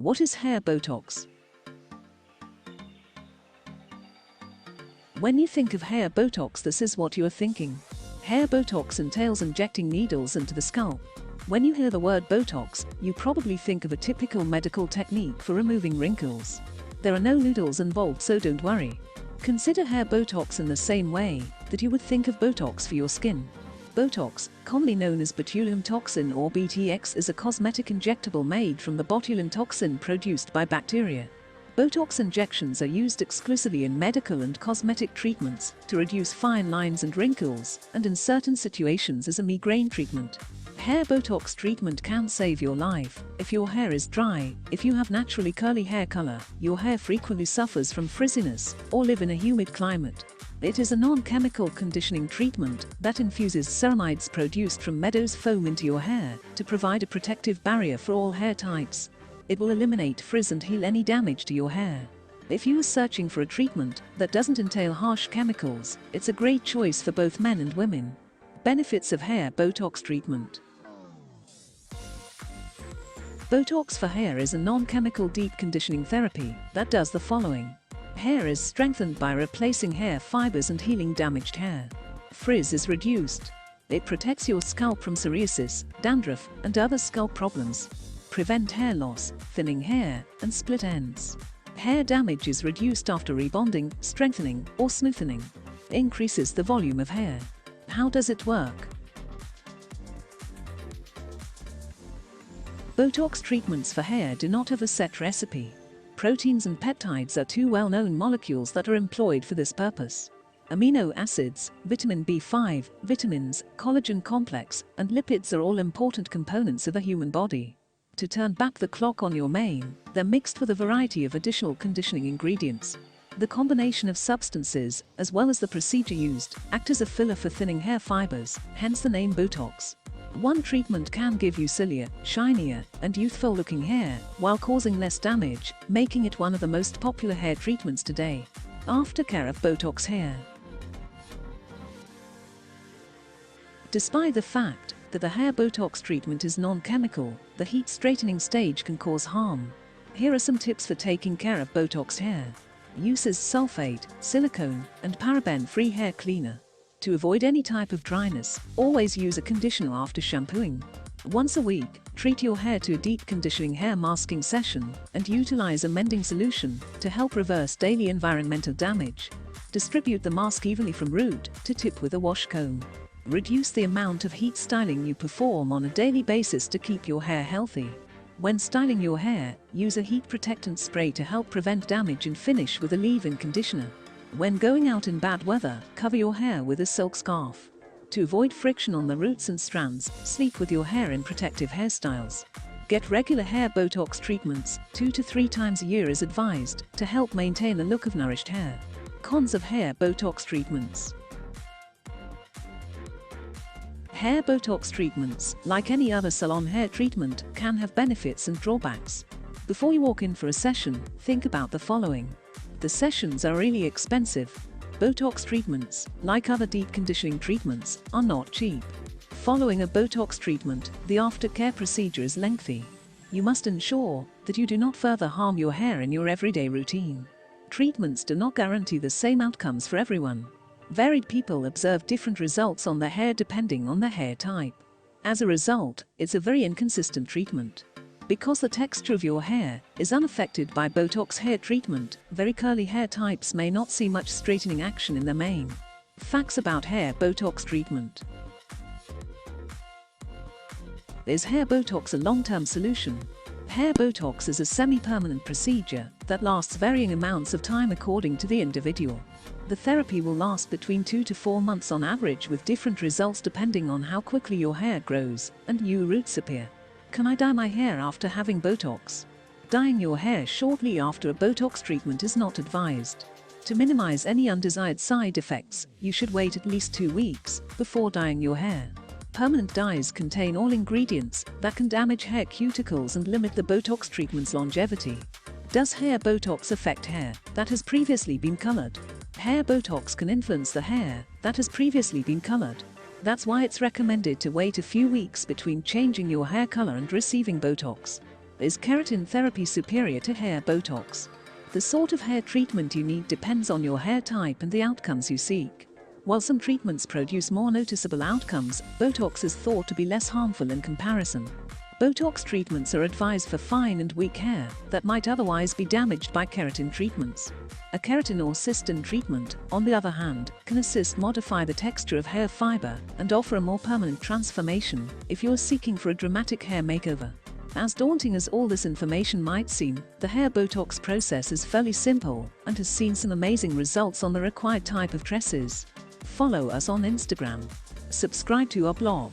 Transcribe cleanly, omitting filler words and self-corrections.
What is hair Botox? When you think of hair Botox, this is what you are thinking. Hair Botox entails injecting needles into the scalp. When you hear the word Botox, you probably think of a typical medical technique for removing wrinkles. There are no needles involved, so don't worry. Consider hair Botox in the same way that you would think of Botox for your skin. Botox, commonly known as botulinum toxin or BTX, is a cosmetic injectable made from the botulinum toxin produced by bacteria. Botox injections are used exclusively in medical and cosmetic treatments to reduce fine lines and wrinkles, and in certain situations as a migraine treatment. Hair Botox treatment can save your life if your hair is dry, if you have naturally curly hair color, your hair frequently suffers from frizziness, or live in a humid climate. It is a non-chemical conditioning treatment that infuses ceramides produced from meadows foam into your hair to provide a protective barrier for all hair types. It will eliminate frizz and heal any damage to your hair. If you are searching for a treatment that doesn't entail harsh chemicals, it's a great choice for both men and women. Benefits of hair Botox treatment. Botox for hair is a non-chemical deep conditioning therapy that does the following. Hair is strengthened by replacing hair fibers and healing damaged hair. Frizz is reduced. It protects your scalp from psoriasis, dandruff, and other scalp problems. Prevent hair loss, thinning hair, and split ends. Hair damage is reduced after rebonding, strengthening, or smoothing. Increases the volume of hair. How does it work? Botox treatments for hair do not have a set recipe. Proteins and peptides are two well-known molecules that are employed for this purpose. Amino acids, vitamin B5, vitamins, collagen complex, and lipids are all important components of the human body. To turn back the clock on your mane, they're mixed with a variety of additional conditioning ingredients. The combination of substances, as well as the procedure used, act as a filler for thinning hair fibers, hence the name Botox. One treatment can give you sillier, shinier, and youthful-looking hair, while causing less damage, making it one of the most popular hair treatments today. Aftercare of Botox hair. Despite the fact that the hair Botox treatment is non-chemical, the heat straightening stage can cause harm. Here are some tips for taking care of Botox hair. Uses sulfate, silicone, and paraben-free hair cleaner. To avoid any type of dryness, always use a conditioner after shampooing. Once a week, treat your hair to a deep conditioning hair masking session and utilize a mending solution to help reverse daily environmental damage. Distribute the mask evenly from root to tip with a wash comb. Reduce the amount of heat styling you perform on a daily basis to keep your hair healthy. When styling your hair, use a heat protectant spray to help prevent damage and finish with a leave-in conditioner. When going out in bad weather, cover your hair with a silk scarf. To avoid friction on the roots and strands, sleep with your hair in protective hairstyles. Get regular hair Botox treatments 2 to 3 times a year is advised to help maintain a look of nourished hair. Cons of hair Botox treatments. Hair Botox treatments, like any other salon hair treatment, can have benefits and drawbacks. Before you walk in for a session, think about the following. The sessions are really expensive. Botox treatments, like other deep conditioning treatments, are not cheap. Following a Botox treatment, the aftercare procedure is lengthy. You must ensure that you do not further harm your hair in your everyday routine. Treatments do not guarantee the same outcomes for everyone. Varied people observe different results on their hair depending on their hair type. As a result, it's a very inconsistent treatment. Because the texture of your hair is unaffected by Botox hair treatment, very curly hair types may not see much straightening action in their mane. Facts about hair Botox treatment. Is hair Botox a long-term solution? Hair Botox is a semi-permanent procedure that lasts varying amounts of time according to the individual. The therapy will last between 2 to 4 months on average, with different results depending on how quickly your hair grows and new roots appear. Can I dye my hair after having Botox? Dyeing your hair shortly after a Botox treatment is not advised. To minimize any undesired side effects, you should wait at least 2 weeks before dyeing your hair. Permanent dyes contain all ingredients that can damage hair cuticles and limit the Botox treatment's longevity. Does hair Botox affect hair that has previously been colored? Hair Botox can influence the hair that has previously been colored. That's why it's recommended to wait a few weeks between changing your hair color and receiving Botox. Is keratin therapy superior to hair Botox? The sort of hair treatment you need depends on your hair type and the outcomes you seek. While some treatments produce more noticeable outcomes, Botox is thought to be less harmful in comparison. Botox treatments are advised for fine and weak hair that might otherwise be damaged by keratin treatments. A keratin or cystin treatment, on the other hand, can assist modify the texture of hair fiber and offer a more permanent transformation if you're seeking for a dramatic hair makeover. As daunting as all this information might seem, the hair Botox process is fairly simple and has seen some amazing results on the required type of tresses. Follow us on Instagram. Subscribe to our blog.